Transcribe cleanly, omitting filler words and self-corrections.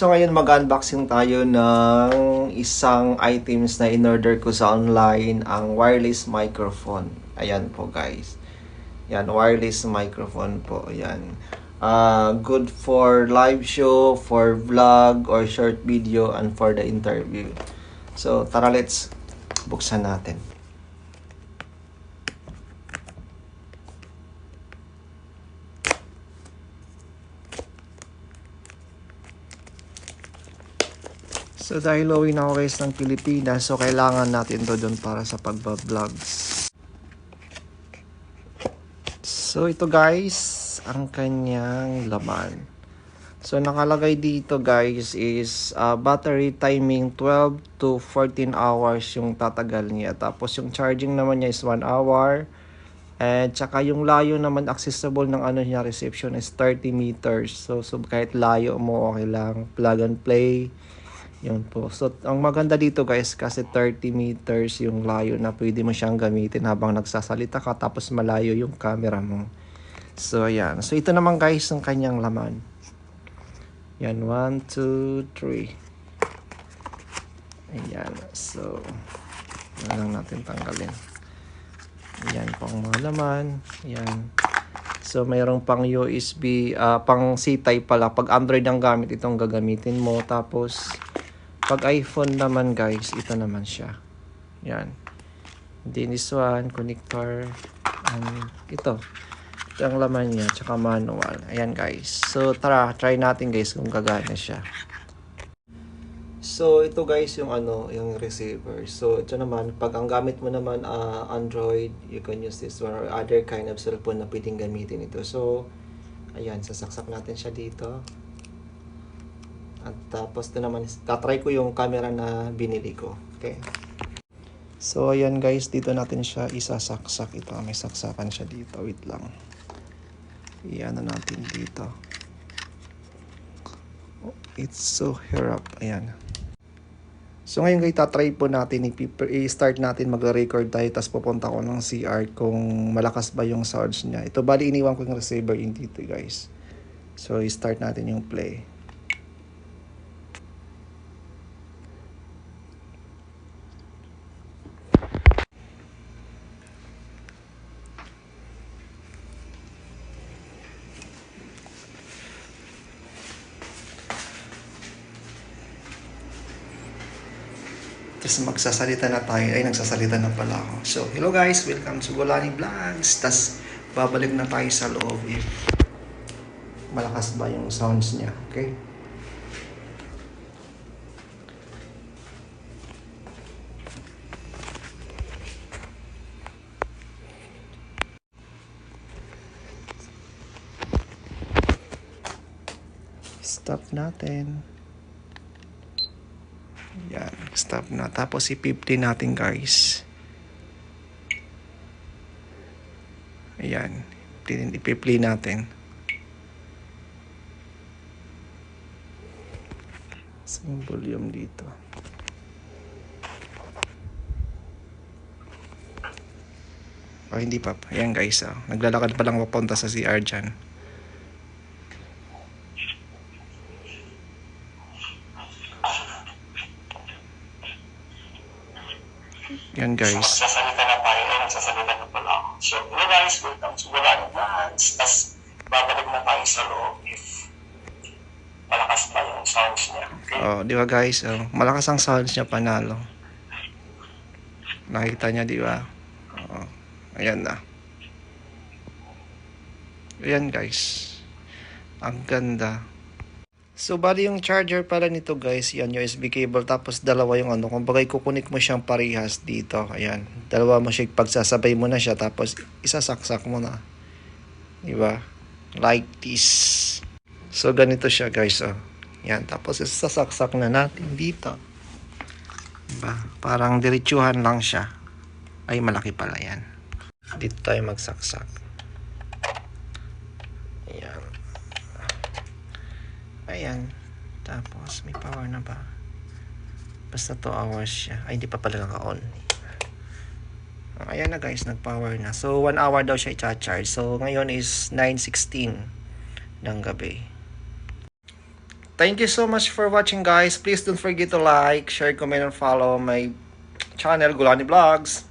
So ngayon mag-unboxing tayo ng isang items na in-order ko sa online, ang wireless microphone. Ayan po guys. Yan, wireless microphone po. Ayan. Good for live show, for vlog or short video, and for the interview. So tara, let's buksan natin. So dahil uwi na ako guys ng Pilipinas, so kailangan natin to doon para sa pagbablog. So ito guys, ang kanyang laman. So nakalagay dito guys is battery timing 12 to 14 hours yung tatagal niya. Tapos yung charging naman niya is 1 hour. And tsaka yung layo naman accessible ng ano niya reception is 30 meters. So kahit layo mo okay lang, plug and play. Yun po. So, ang maganda dito guys, kasi 30 meters yung layo na pwede mo siyang gamitin habang nagsasalita ka, tapos malayo yung camera mo. So, ayan. So, ito naman guys, ang kanyang laman. Yan, 1, 2, 3. Ayan. So, yan lang natin tanggalin. Ayan po ang mga laman. Ayan. So, mayroong pang USB, pang C-type pala. Pag Android ang gamit, itong gagamitin mo. Tapos, pag iPhone naman guys, ito naman siya. Yan. Then this one, connector. And ito. Ito ang laman niya, tsaka manual. Ayan guys. So tara, try natin guys kung gagana siya. So ito guys yung yung receiver. So ito naman, pag ang gamit mo naman Android, you can use this one or other kind of cellphone na pwedeng gamitin ito. So ayan, sasaksak natin siya dito. At tapos ito naman, tatry ko yung camera na binili ko. Okay. So, ayan guys, dito natin siya isasaksak. Ito, may saksakan siya dito. Wait lang. Iyan na natin dito. Oh, it's so hirap. Ayan. So, ngayon guys, tatry po natin. I-start natin mag-record tayo. Tapos pupunta ko ng CR kung malakas ba yung sounds niya. Ito, bali iniwan ko yung receiver in dito guys. So, i-start natin yung play. Tapos magsasalita na tayo. Ay, nagsasalita na pala ako. So, hello guys. Welcome to Golani Vlogs. Tapos, babalik na tayo sa loob if malakas ba yung sounds niya. Okay? Stop natin. Yan, stop na. Tapos i-50 natin guys. Ayan, i-play natin. Same volume dito. Oh, hindi pa. Ayan guys, naglalakad pa lang papunta sa CR dyan. Yan guys. Magsasalita na tayo. Nagsasalita na pala ako. So, hello guys, welcome to Golani Vlogs. Tapos, babalik na tayo sa loob if malakas pa yung sounds niya. Okay? Oh, di ba guys? Oh, malakas ang sounds niya, panalo. Nakita niya, di ba? Oh, ayan na. Ayan guys. Ang ganda. So, bali yung charger pala nito guys, yan, USB cable, tapos dalawa yung kung bagay kukunik mo siyang parehas dito, ayan, dalawa mo siya, pagsasabay mo na siya, tapos isasaksak mo na, diba, like this. So, ganito siya guys, yan, tapos isasaksak na natin dito, diba, parang diretsuhan lang siya, ay malaki pala yan, dito tayo magsaksak. Ayan. Tapos, may power na ba? Basta 2 hours siya. Ay, hindi pa pala naka-on. Ayan na guys, nag-power na. So, 1 hour daw siya i-charge. So, ngayon is 9:16 ng gabi. thank you so much for watching guys. Please don't forget to like, share, comment, and follow my channel, Gulani Vlogs.